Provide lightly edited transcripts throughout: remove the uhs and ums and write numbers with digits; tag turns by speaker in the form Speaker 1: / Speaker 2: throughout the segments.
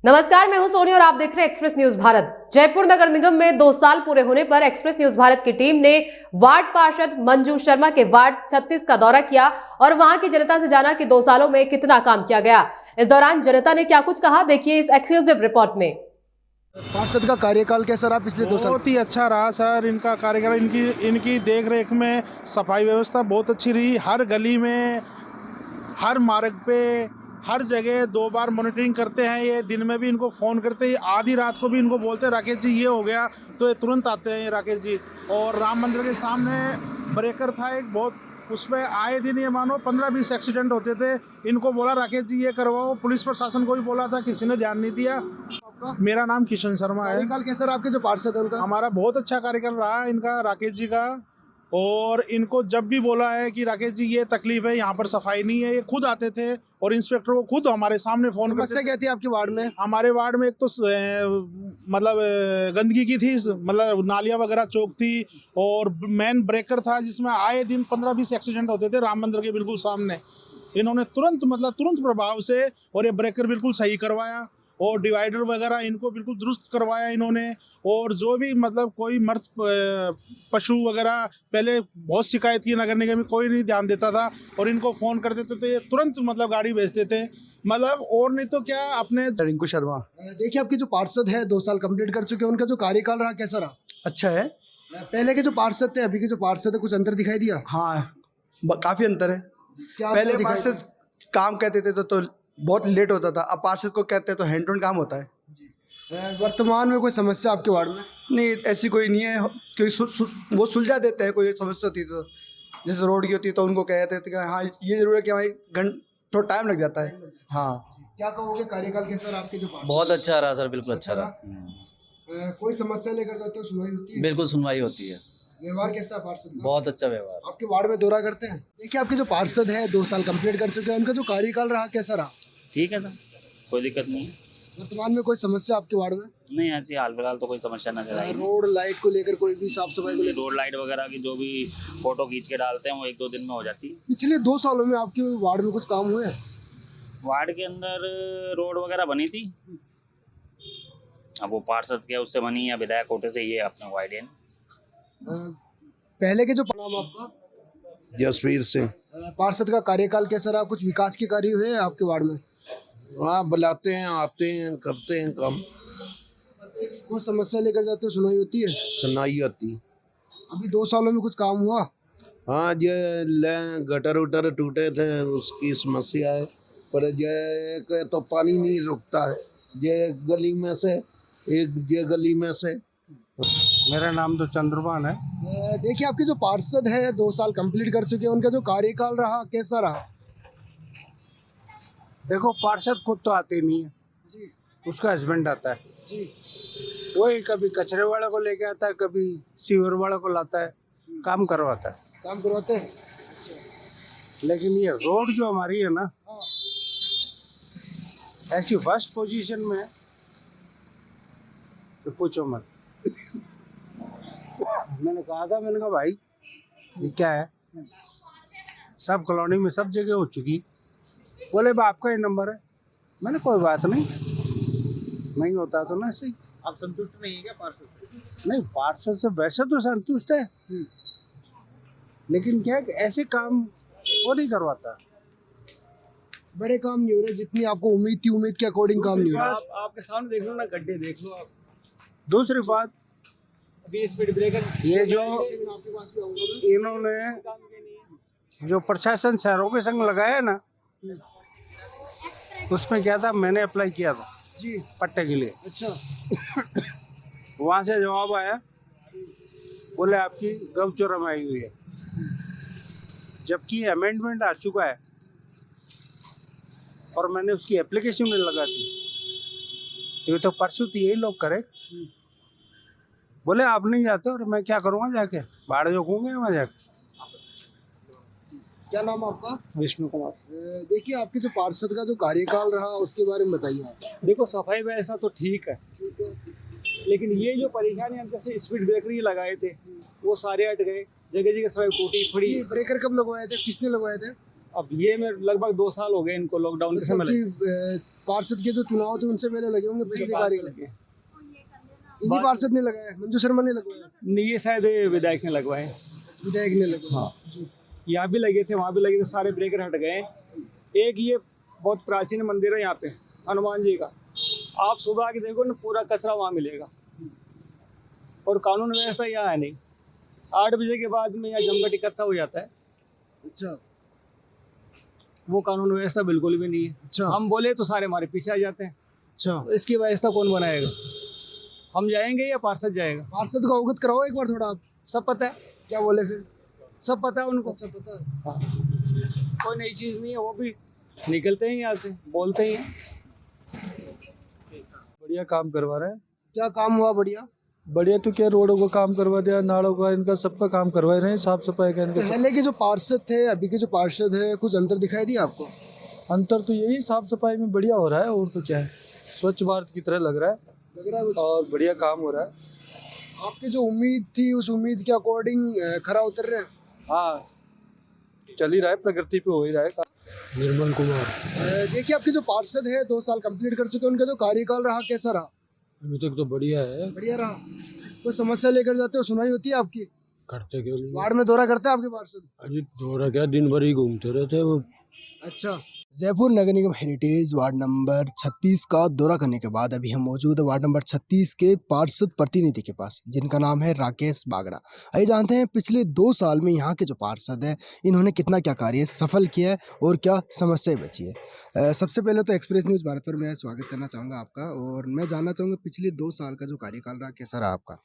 Speaker 1: नमस्कार, मैं हूं सोनी और आप देख रहे हैं एक्सप्रेस न्यूज भारत। जयपुर नगर निगम में 2 साल पूरे होने पर एक्सप्रेस न्यूज भारत की टीम ने वार्ड पार्षद मंजू शर्मा के वार्ड 36 का दौरा किया और वहां की जनता से जाना कि 2 सालों में कितना काम किया गया। इस दौरान जनता ने क्या कुछ कहा, देखिए इस एक्सक्लूसिव रिपोर्ट में।
Speaker 2: पार्षद का कार्यकाल कैसा रहा पिछले 2 साल?
Speaker 3: बहुत ही अच्छा रहा सर। इनका कार्यकाल, इनकी देख रेख में सफाई व्यवस्था बहुत अच्छी रही। हर गली में, हर मार्ग पे, हर जगह 2 बार मॉनिटरिंग करते हैं। ये दिन में भी इनको फ़ोन करते हैं, आधी रात को भी इनको बोलते हैं राकेश जी ये हो गया, तो ये तुरंत आते हैं ये राकेश जी। और राम मंदिर के सामने ब्रेकर था एक, बहुत उस पर आए दिन ये मानो 15-20 एक्सीडेंट होते थे। इनको बोला राकेश जी ये करवाओ, पुलिस प्रशासन को भी बोला था, किसी ने ध्यान नहीं दिया। मेरा नाम किशन शर्मा है।
Speaker 2: कार्यकाल कैसा रहा आपके जो पार्षद है उनका?
Speaker 3: हमारा बहुत अच्छा कार्यकाल रहा इनका, राकेश जी का। और इनको जब भी बोला है कि राकेश जी ये तकलीफ है, यहाँ पर सफाई नहीं है, ये खुद आते थे और इंस्पेक्टर को खुद हमारे सामने फोन करते
Speaker 2: समस्या क्या थी आपके वार्ड में?
Speaker 3: हमारे वार्ड में एक तो मतलब गंदगी की थी, मतलब नालियाँ वगैरह चौक थी, और मेन ब्रेकर था जिसमें आए दिन 15-20 एक्सीडेंट होते थे राम मंदिर के बिल्कुल सामने। इन्होंने तुरंत प्रभाव से और ये ब्रेकर बिल्कुल सही करवाया और डिवाइडर वगैरह इनको बिल्कुल दुरुस्त करवाया इन्होंने। और जो भी मतलब कोई मर्द पशु वगैरह, पहले बहुत शिकायत की नगर निगम में, कोई नहीं ध्यान देता था और इनको फ़ोन कर देते थे, तुरंत मतलब गाड़ी भेजते थे, मतलब और नहीं तो क्या अपने।
Speaker 2: रिंकू शर्मा। देखिए आपके जो पार्षद है 2 साल कंप्लीट कर चुके हैं, उनका जो कार्यकाल रहा कैसा रहा?
Speaker 4: अच्छा है।
Speaker 2: पहले के जो पार्षद थे अभी के जो पार्षद है, कुछ अंतर दिखाई दिया?
Speaker 4: हाँ, काफी अंतर है।
Speaker 2: क्या
Speaker 4: पहले
Speaker 2: अंतर दिखाई
Speaker 4: पार्षद काम कहते थे तो बहुत लेट होता था, अब पार्षद को कहते हैं तो हैंड टू हैंड काम होता है।
Speaker 2: दिया? वर्तमान में कोई समस्या आपके वार्ड में?
Speaker 4: नहीं, ऐसी कोई नहीं है। कोई वो सुलझा देते हैं, कोई समस्या होती है तो, जैसे रोड की होती है तो उनको कहते थे कि हाँ ये जरूर है कि हमारी थोड़ा टाइम लग जाता है। हाँ,
Speaker 2: क्या कहोगे कार्यकाल कैसा रहा आपके जो पार्षद?
Speaker 5: बहुत अच्छा रहा सर, बिल्कुल अच्छा रहा।
Speaker 2: कोई समस्या लेकर जाते हो, सुनवाई होती है?
Speaker 5: बिल्कुल सुनवाई होती है।
Speaker 2: व्यवहार कैसा है पार्षद का?
Speaker 5: बहुत अच्छा व्यवहार।
Speaker 2: आपके वार्ड में दौरा करते हैं? देखिए आपके जो पार्षद है 2 साल कंप्लीट कर चुके हैं, उनका जो कार्यकाल रहा कैसा रहा?
Speaker 6: ठीक है सर, कोई दिक्कत नहीं है।
Speaker 2: वर्तमान में कोई समस्या आपके वार्ड में?
Speaker 6: नहीं, ऐसी हाल फिलहाल तो कोई समस्या नजर आई नहीं।
Speaker 2: रोड लाइट को लेकर कोई भी साफ सफाई को लेकर?
Speaker 6: रोड लाइट वगैरह की जो भी फोटो खींच के डालते हैं वो 1-2 दिन में हो जाती है।
Speaker 2: पिछले 2 सालों में आपके वार्ड में कुछ काम हुए हैं?
Speaker 6: वार्ड के अंदर रोड वगैरह बनी थी, अब वो पार्षद के उससे बनी या विधायक कोटे से, ये अपने को आइडिया नहीं।
Speaker 2: पहले के जो नाम आपका?
Speaker 4: जसवीर सिंह।
Speaker 2: पार्षद का कार्यकाल कैसा रहा? कुछ विकास के कार्य हुए हैं आपके वार्ड में?
Speaker 4: हाँ, बुलाते हैं, आते हैं, करते हैं काम।
Speaker 2: कोई समस्या लेकर जाते हो, सुनवाई होती है?
Speaker 4: सुनाई होती।
Speaker 2: अभी 2 सालों में कुछ काम हुआ?
Speaker 4: हाँ, ये गटर उटर टूटे थे, उसकी समस्या है। पर ये तो पानी नहीं रुकता है, ये गली में से ये गली में से।
Speaker 3: मेरा नाम तो चंद्रभान है।
Speaker 2: देखिए आपके जो पार्षद है 2 साल कंप्लीट कर चुके हैं, उनका जो कार्यकाल रहा कैसा रहा?
Speaker 7: देखो, पार्षद खुद तो आते नहीं है
Speaker 2: जी
Speaker 7: उसका हस्बैंड आता है
Speaker 2: जी।
Speaker 7: वही कभी कचरे वाले को लेके आता है, कभी सीवर वाले को लाता है, काम करवाता है।
Speaker 2: काम करवाते हैं? अच्छा।
Speaker 7: लेकिन ये रोड जो हमारी है ना,
Speaker 2: हाँ।
Speaker 7: ऐसी फर्स्ट पोजीशन में है कि पूछो मत। मैंने कहा भाई ये क्या है, सब कॉलोनी में सब जगह हो चुकी। बोले बा आपका ही नंबर है। मैंने कोई बात नहीं होता तो ना सही।
Speaker 3: आप संतुष्ट नहीं है क्या पार्षद से?
Speaker 7: नहीं, पार्षद से वैसे तो संतुष्ट है, लेकिन क्या है कि ऐसे काम वो नहीं करवाता।
Speaker 2: बड़े काम नहीं हो रहे जितनी आपको उम्मीद थी, उम्मीद के अकॉर्डिंग काम नहीं हो रहा।
Speaker 7: आपके सामने देख लो ना, गड्ढे देख लो आप। दूसरी बात, अभी स्पीड ब्रेकर ये जो
Speaker 2: आपके पास भी आऊंगा मैं।
Speaker 7: इन्होंने जो प्रशासन शहरों के संग लगाया ना, उसमें क्या था, मैंने अप्लाई किया था
Speaker 2: जी।
Speaker 7: पट्टे के लिए।
Speaker 2: अच्छा।
Speaker 7: वहां से जवाब आया, बोले आपकी गौचर आई हुई है, जबकि अमेंडमेंट आ चुका है और मैंने उसकी एप्लीकेशन में लगा दी। तो ये तो परसों तो यही लोग करे। बोले आप नहीं जाते, और मैं क्या करूँगा जाके, बाढ़ जोकूंगे वहाँ जाके।
Speaker 2: क्या नाम आपका?
Speaker 7: विष्णु कुमार।
Speaker 2: देखिए आपके जो पार्षद का जो कार्यकाल रहा उसके बारे में बताइए आप।
Speaker 7: देखो, सफाई व्यवस्था तो ठीक है,
Speaker 2: ठीक है।
Speaker 7: लेकिन ये जो परेशानी हम जैसे स्पीड ब्रेकर ही लगाए थे, वो सारे हट गए, जगह जगह सफाई टूटी फड़ी।
Speaker 2: ये ब्रेकर कब लगवाए थे, किसने लगवाए थे?
Speaker 8: अब ये में लगभग 2 साल हो गए इनको लॉकडाउन के समय लगे।
Speaker 2: पार्षद के जो चुनाव थे उनसे पहले लगे होंगे पिछली बारी में।
Speaker 8: लगे।
Speaker 2: इन्हीं पार्षद ने लगाया, मंजू शर्मा ने लगवाया,
Speaker 8: नहीं, ये शायद विधायक ने लगवाए।
Speaker 2: विधायक ने लगवाया।
Speaker 8: हाँ।
Speaker 2: जी।
Speaker 8: यहाँ भी लगे थे, वहाँ भी लगे थे, सारे ब्रेकर हट गए। एक ये बहुत प्राचीन मंदिर है यहाँ पे हनुमान जी का, आप सुबह आके देखो ना, पूरा कचरा वहाँ मिलेगा। और कानून व्यवस्था यहाँ है नहीं। 8 बजे के बाद में यहाँ जमघट इकट्ठा हो जाता है,
Speaker 2: अच्छा
Speaker 8: वो कानून व्यवस्था बिल्कुल भी नहीं है।
Speaker 2: अच्छा
Speaker 8: हम बोले तो सारे हमारे पीछे आ जाते हैं।
Speaker 2: अच्छा।
Speaker 8: तो इसकी व्यवस्था कौन बनाएगा? हम जाएंगे या पार्षद जाएगा?
Speaker 2: पार्षद को अवगत कराओ एक बार थोड़ा आप।
Speaker 8: सब पता है,
Speaker 2: क्या बोले फिर?
Speaker 8: सब पता है उनको।
Speaker 2: अच्छा पता है।
Speaker 8: हाँ। कोई नई चीज़ नहीं है, वो भी निकलते हैं यहाँ से, बोलते ही हैं।
Speaker 9: बढ़िया काम करवा रहे हैं।
Speaker 2: क्या काम हुआ बढ़िया?
Speaker 9: बढ़िया तो क्या, रोडों का काम करवा दिया, नालों का, इनका सबका काम करवा रहे हैं, साफ सफाई का इनका सब।
Speaker 2: पहले के जो पार्षद थे अभी के जो पार्षद है, कुछ अंतर दिखाई दिया आपको?
Speaker 9: अंतर तो यही, साफ सफाई में बढ़िया हो रहा है, और तो क्या है, स्वच्छ भारत की तरह लग रहा है,
Speaker 2: लग रहा है कुछ?
Speaker 9: और बढ़िया काम हो रहा है।
Speaker 2: आपकी जो उम्मीद थी उस उम्मीद के अकॉर्डिंग खरा उतर रहे हैं?
Speaker 9: हाँ, चल ही रहा है, प्रगति पे हो ही रहा है।
Speaker 10: निर्मल कुमार।
Speaker 2: देखिए आपके जो पार्षद है 2 साल कंप्लीट कर चुके हैं, उनका जो कार्यकाल रहा कैसा रहा?
Speaker 10: अभी तक तो बढ़िया है।
Speaker 2: बढ़िया रहा। कोई समस्या लेकर जाते हो, सुनाई होती है आपकी?
Speaker 10: करते के लिए
Speaker 2: वार्ड में दौरा करते हैं आपके पार्षद?
Speaker 10: अजी दौरा क्या, दिन भर ही घूमते रहते हैं वो।
Speaker 2: अच्छा। जयपुर नगर निगम हेरिटेज वार्ड नंबर 36 का दौरा करने के बाद अभी हम मौजूद है वार्ड नंबर 36 के पार्षद प्रतिनिधि के पास, जिनका नाम है राकेश बागड़ा। आइए जानते हैं पिछले 2 साल में यहाँ के जो पार्षद हैं इन्होंने कितना क्या कार्य सफल किया है और क्या समस्याएं बची है। सबसे पहले तो एक्सप्रेस न्यूज़ भारत पर मैं स्वागत करना चाहूँगा आपका, और मैं जानना चाहूँगा पिछले 2 साल का जो कार्यकाल रहा कैसा रहा आपका?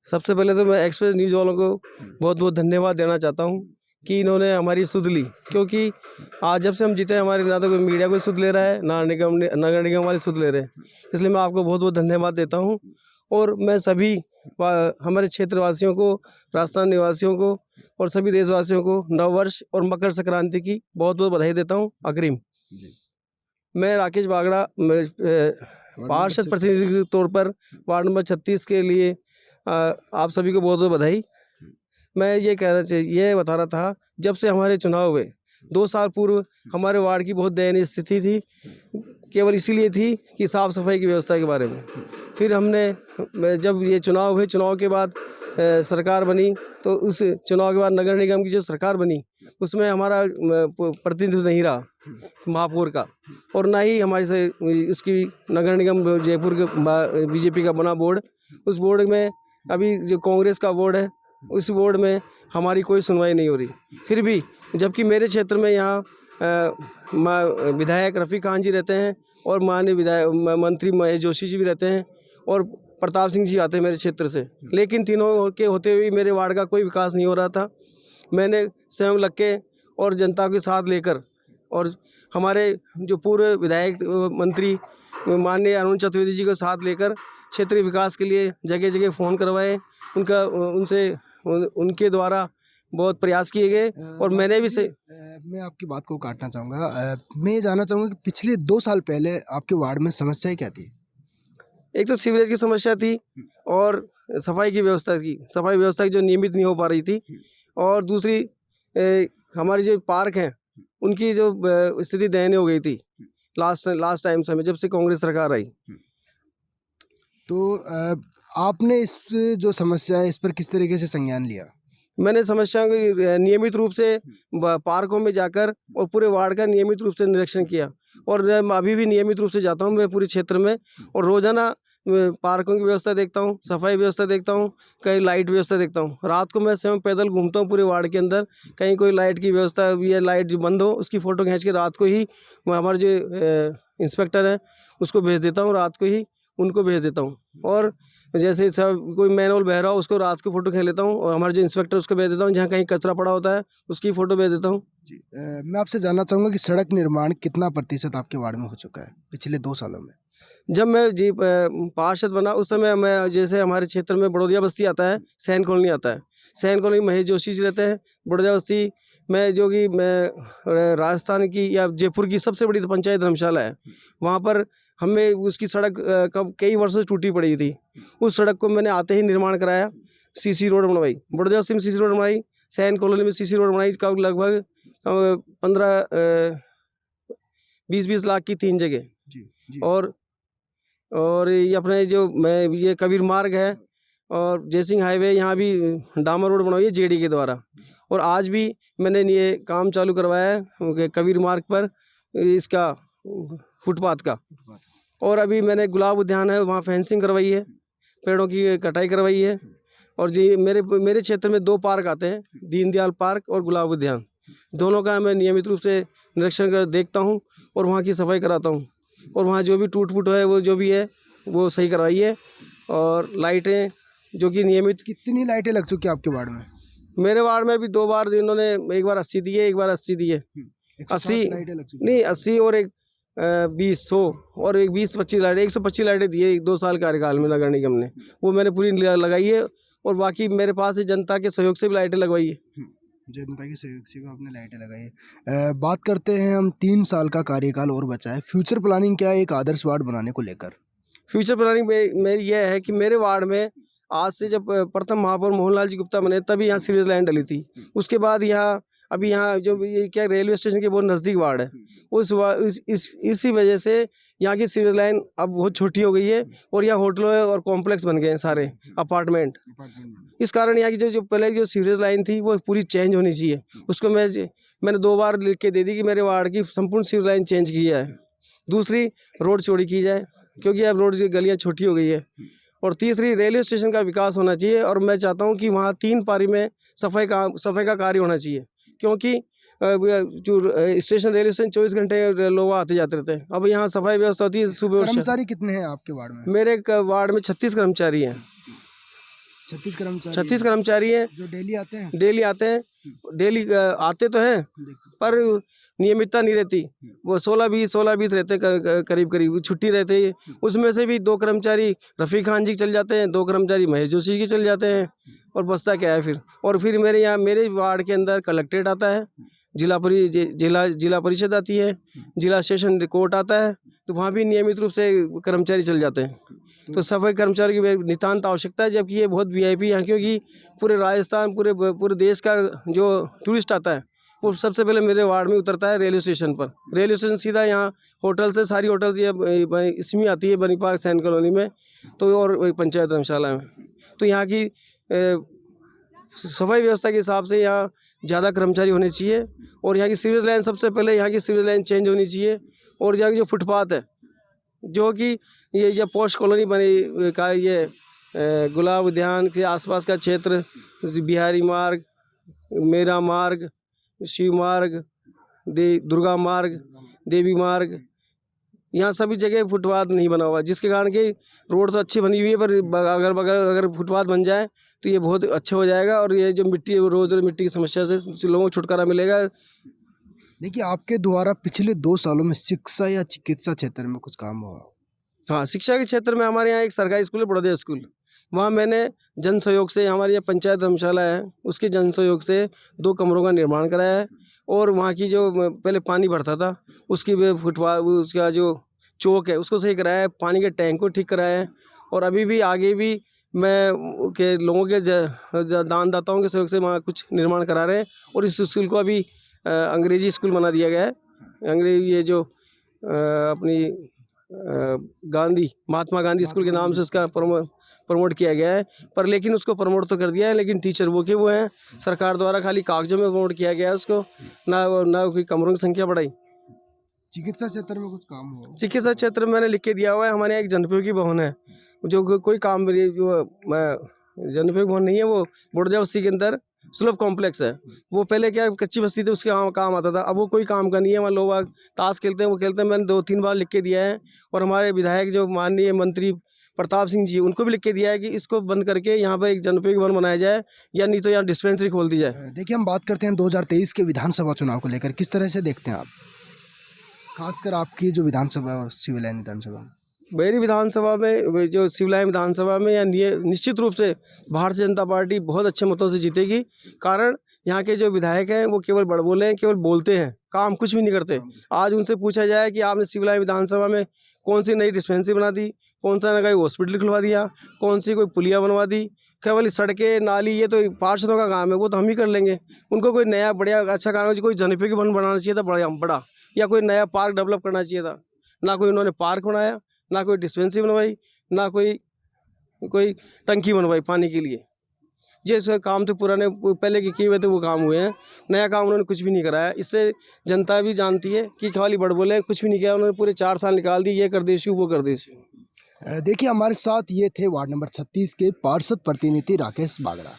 Speaker 11: सबसे पहले तो मैं एक्सप्रेस न्यूज़ वालों को बहुत बहुत धन्यवाद देना चाहता हूँ कि इन्होंने हमारी सुध ली, क्योंकि आज जब से हम जीते हमारे ना तो कोई मीडिया कोई सुध ले रहा है, ना नगर निगम वाले सुध ले रहे हैं। इसलिए मैं आपको बहुत बहुत धन्यवाद देता हूँ, और मैं सभी हमारे क्षेत्रवासियों को, राजस्थान निवासियों को और सभी देशवासियों को नववर्ष और मकर संक्रांति की बहुत बहुत बधाई देता हूँ अग्रिम। मैं राकेश बागड़ा पार्षद प्रतिनिधि के तौर पर वार्ड नंबर 36 के लिए आप सभी को बहुत बहुत बधाई। मैं ये बता रहा था, जब से हमारे चुनाव हुए 2 साल पूर्व हमारे वार्ड की बहुत दयनीय स्थिति थी, केवल इसीलिए थी कि साफ़ सफाई की व्यवस्था के बारे में। फिर हमने जब ये चुनाव हुए, चुनाव के बाद सरकार बनी, तो उस चुनाव के बाद नगर निगम की जो सरकार बनी उसमें हमारा प्रतिनिधित्व नहीं रहा महापौर का, और ना ही हमारे से इसकी नगर निगम जयपुर के बीजेपी का बना बोर्ड। उस बोर्ड में अभी जो कांग्रेस का बोर्ड है, उस बोर्ड में हमारी कोई सुनवाई नहीं हो रही। फिर भी जबकि मेरे क्षेत्र में यहाँ विधायक रफ़ी खान जी रहते हैं, और माननीय विधायक मंत्री महेश जोशी जी भी रहते हैं, और प्रताप सिंह जी आते हैं मेरे क्षेत्र से, लेकिन तीनों के होते हुए मेरे वार्ड का कोई विकास नहीं हो रहा था। मैंने स्वयं लग के और जनता के साथ लेकर, और हमारे जो पूर्व विधायक मंत्री माननीय अरुण चतुर्वेदी जी को साथ लेकर क्षेत्रीय विकास के लिए जगह जगह फ़ोन करवाए, उनके द्वारा बहुत प्रयास किए गए, और मैंने भी
Speaker 2: मैं आपकी बात को काटना चाहूँगा। मैं ये जानना चाहूँगा कि पिछले 2 साल पहले आपके वार्ड में समस्याएं क्या थी?
Speaker 11: एक तो सीवरेज की समस्या थी, और सफाई व्यवस्था की जो नियमित नहीं हो पा रही थी, और दूसरी हमारी जो पार्क हैं उनकी जो स्थिति दयनीय हो गई थी लास्ट टाइम से, जब से कांग्रेस सरकार आई।
Speaker 2: तो आपने इस जो समस्या है इस पर किस तरीके से संज्ञान लिया?
Speaker 11: मैंने समस्याओं को नियमित रूप से पार्कों में जाकर और पूरे वार्ड का नियमित रूप से निरीक्षण किया, और अभी भी नियमित रूप से जाता हूं मैं पूरे क्षेत्र में, और रोजाना पार्कों की व्यवस्था देखता हूं, सफाई व्यवस्था देखता हूं, कहीं लाइट व्यवस्था देखता हूं। रात को मैं स्वयं पैदल घूमता हूं पूरे वार्ड के अंदर, कहीं कोई लाइट की व्यवस्था या लाइट जो बंद हो उसकी फ़ोटो खींच के रात को ही हमारे जो इंस्पेक्टर है उसको भेज देता हूँ, रात को ही उनको भेज देता हूँ। और जैसे सब कोई मैनुअल बह रहा हो उसको रात को फ़ोटो खींच लेता हूँ, और हमारे जो इंस्पेक्टर उसको भेज देता हूँ। जहाँ कहीं कचरा पड़ा होता है उसकी फ़ोटो भेज देता हूँ।
Speaker 2: जी मैं आपसे जानना चाहूँगा कि सड़क निर्माण कितना प्रतिशत आपके वार्ड में हो चुका है पिछले 2 सालों में?
Speaker 11: जब मैं पार्षद बना उस समय मैं, जैसे हमारे क्षेत्र में बड़ौदिया बस्ती आता है, सैन कॉलोनी आता है, सैन कॉलोनी महेश जोशी जी रहते हैं। बड़ौदिया बस्ती में जो कि मैं राजस्थान की या जयपुर की सबसे बड़ी पंचायत धर्मशाला है, वहाँ पर हमें उसकी सड़क कई वर्षों से टूटी पड़ी थी। उस सड़क को मैंने आते ही निर्माण कराया, सीसी रोड बनवाई, बड़ौदिया बस्ती में सीसी रोड बनवाई, सैन कॉलोनी में सीसी रोड बनाई, का लगभग 15-20 लाख की 3 जगह।
Speaker 2: जी
Speaker 11: और ये अपने जो मैं ये कबीर मार्ग है और जयसिंह हाईवे, यहाँ भी डामर रोड बनवाई है जेडी के द्वारा। और आज भी मैंने ये काम चालू करवाया है कबीर मार्ग पर इसका फुटपाथ का। और अभी मैंने गुलाब उद्यान है वहाँ फेंसिंग करवाई है, पेड़ों की कटाई करवाई है। और जी मेरे क्षेत्र में 2 पार्क आते हैं, दीनदयाल पार्क और गुलाब उद्यान, दोनों का मैं नियमित रूप से निरीक्षण कर देखता हूँ और वहाँ की सफाई कराता हूँ। और वहाँ जो भी टूट फूट है वो जो भी है वो सही करवाई है। और लाइटें जो कि नियमित।
Speaker 2: कितनी लाइटें लग चुकी है आपके वार्ड में?
Speaker 11: मेरे वार्ड में भी 2 बार इन्होंने, एक बार 80 दिए, एक बार 80 दिए। 80
Speaker 2: लाइटें लग चुकी
Speaker 11: नहीं 80 और एक 20 और एक 20-25 लाइटें, 125 लाइटें दिए 2 साल कार्यकाल में नगर निगम ने, वो मैंने पूरी लगाई है। और बाकी मेरे पास जनता के सहयोग से भी लाइटें लगवाई है।
Speaker 2: जनता के सहयोग से आपने लाइटें लगाई है। बात करते हैं हम, 3 साल का कार्यकाल और बचा है, फ्यूचर प्लानिंग क्या है एक आदर्श वार्ड बनाने को लेकर?
Speaker 11: फ्यूचर प्लानिंग मेरी यह है कि मेरे वार्ड में आज से जब प्रथम महापौर मोहनलाल जी गुप्ता बने तभी यहाँ सीवेज लाइन डली थी। उसके बाद यहाँ अभी यहाँ जो ये क्या रेलवे स्टेशन के बहुत नज़दीक वार्ड है, इसी वजह से यहाँ की सीवेज लाइन अब बहुत छोटी हो गई है और यहाँ होटलों और कॉम्प्लेक्स बन गए हैं सारे अपार्टमेंट। इस कारण यहाँ की जो पहले जो सीवेज लाइन थी वो पूरी चेंज होनी चाहिए। उसको मैंने 2 बार लिख के दे दी कि मेरे वार्ड की संपूर्ण सीवेज लाइन चेंज की जाए। दूसरी, रोड चौड़ी की जाए क्योंकि अब रोड की गलियाँ छोटी हो गई है। और तीसरी, रेलवे स्टेशन का विकास होना चाहिए और मैं चाहता हूँ कि वहाँ 3 पारी में सफाई का कार्य होना चाहिए क्योंकि जो स्टेशन रेलवे स्टेशन 24 घंटे लोग आते जाते रहते हैं। अब यहाँ सफाई व्यवस्था होती है सुबह।
Speaker 2: कर्मचारी कितने हैं आपके वार्ड में?
Speaker 11: मेरे वार्ड में 36 कर्मचारी हैं। 36 कर्मचारी हैं
Speaker 2: जो डेली आते हैं?
Speaker 11: डेली आते तो हैं पर नियमितता नहीं रहती। वो 16-20 रहते करीब छुट्टी रहती है। उसमें से भी 2 कर्मचारी रफ़ी खान जी चल जाते हैं, 2 कर्मचारी महेश जोशी के चल जाते हैं और बचता क्या है फिर। और फिर मेरे वार्ड के अंदर कलेक्ट्रेट आता है, जिला परिषद आती है, जिला सेशन कोर्ट आता है, तो वहाँ भी नियमित रूप से कर्मचारी चल जाते हैं। तो सफाई कर्मचारी की नितांत आवश्यकता है, जबकि ये बहुत वीआईपी यहाँ, क्योंकि पूरे राजस्थान पूरे देश का जो टूरिस्ट आता है वो सबसे पहले मेरे वार्ड में उतरता है रेलवे स्टेशन पर। रेलवे स्टेशन सीधा यहाँ होटल से, सारी होटल्स ये इसमें आती है बनी पार्क सैन कॉलोनी में, तो और पंचायत धर्मशाला में। तो यहाँ की सफाई व्यवस्था के हिसाब से यहाँ ज़्यादा कर्मचारी होने चाहिए। और यहाँ की सीवेज लाइन, सबसे पहले यहाँ की सीवेज लाइन चेंज होनी चाहिए। और यहाँ की जो फुटपाथ है, जो कि ये पोस्ट कॉलोनी बनी का, ये गुलाब उद्यान के आसपास का क्षेत्र, बिहारी मार्ग, मेरा मार्ग, शिव मार्ग, दुर्गा मार्ग, देवी मार्ग, यहाँ सभी जगह फुटपाथ नहीं बना हुआ, जिसके कारण कि रोड तो अच्छी बनी हुई है पर अगर फुटपाथ बन जाए तो ये बहुत अच्छा हो जाएगा। और ये जो रोज मिट्टी की समस्या से लोगों को छुटकारा मिलेगा।
Speaker 2: देखिए, आपके द्वारा पिछले 2 सालों में शिक्षा या चिकित्सा क्षेत्र में कुछ काम हुआ?
Speaker 11: हाँ, शिक्षा के क्षेत्र में हमारे यहाँ एक सरकारी स्कूल है, बड़ौदा स्कूल। वहाँ मैंने जन सहयोग से, हमारी यहाँ पंचायत धर्मशाला है, उसके जन सहयोग से 2 कमरों का निर्माण कराया है। और वहाँ की जो पहले पानी भरता था उसकी फुटपाथ, उसका जो चौक है उसको सही कराया है, पानी के टैंक को ठीक कराया है। और अभी भी आगे भी मैं के लोगों के दानदाताओं के सहयोग से वहाँ कुछ निर्माण करा रहे हैं। और इस स्कूल को अभी अंग्रेजी स्कूल बना दिया गया है। अंग्रेजी ये जो अपनी महात्मा गांधी स्कूल के नाम से उसका प्रमोट किया गया है, पर लेकिन उसको प्रमोट तो कर दिया है, लेकिन टीचर वो हैं, सरकार द्वारा खाली कागजों में प्रमोट किया गया है उसको, ना कोई कमरों की संख्या बढ़ाई।
Speaker 2: चिकित्सा क्षेत्र में कुछ काम हुआ?
Speaker 11: चिकित्सा क्षेत्र में मैंने लिख के दिया हुआ है। हमारे यहाँ एक जनोपयोगी भवन है, जो कोई काम जनोपयोगी भवन नहीं है, वो बड़ौदा बस्ती के अंदर सुलभ कॉम्प्लेक्स है। वो पहले क्या कच्ची बस्ती थी, उसके काम आता था, अब वो कोई काम का नहीं है। वहाँ लोग ताश खेलते हैं, वो खेलते हैं। मैंने 2-3 बार लिख के दिया है। और हमारे विधायक जो माननीय मंत्री प्रताप सिंह जी, उनको भी लिख के दिया है कि इसको बंद करके यहाँ पर एक जनोपयोगी भवन बनाया जाए, या नहीं तो यहाँ डिस्पेंसरी खोल दी जाए।
Speaker 2: देखिए, हम बात करते हैं 2023 के विधानसभा चुनाव को लेकर, किस तरह से देखते हैं आप, खासकर आपकी जो विधानसभा सिविल लाइन विधानसभा?
Speaker 11: मेरी विधानसभा में, जो शिवलाइन विधानसभा में, या निश्चित रूप से भारतीय जनता पार्टी बहुत अच्छे मतों से जीतेगी। कारण यहाँ के जो विधायक हैं वो केवल बड़बोले हैं, केवल बोलते हैं, काम कुछ भी नहीं करते। आज उनसे पूछा जाए कि आपने शिवलाइन विधानसभा में कौन सी नई डिस्पेंसरी बना दी, कौन सा नया हॉस्पिटल खुलवा दिया, कौन सी कोई पुलिया बनवा दी, केवल सड़कें नाली ये तो पार्षदों का काम है, वो तो हम ही कर लेंगे। उनको कोई नया बढ़िया अच्छा काम कोई जनपद भवन बनाना चाहिए था बड़ा, या कोई नया पार्क डेवलप करना चाहिए था। ना कोई उन्होंने पार्क बनाया, ना कोई डिस्पेंसरी बनवाई, ना कोई टंकी बनवाई पानी के लिए। ये काम तो पुराने पहले के किए हुए थे वो काम हुए हैं, नया काम उन्होंने कुछ भी नहीं कराया। इससे जनता भी जानती है कि खाली बड़ बोले, कुछ भी नहीं किया उन्होंने। पूरे 4 साल निकाल दिए, ये कर देशू वो कर देशू।
Speaker 2: देखिए हमारे साथ ये थे वार्ड नंबर 36 के पार्षद प्रतिनिधि राकेश बागड़ा।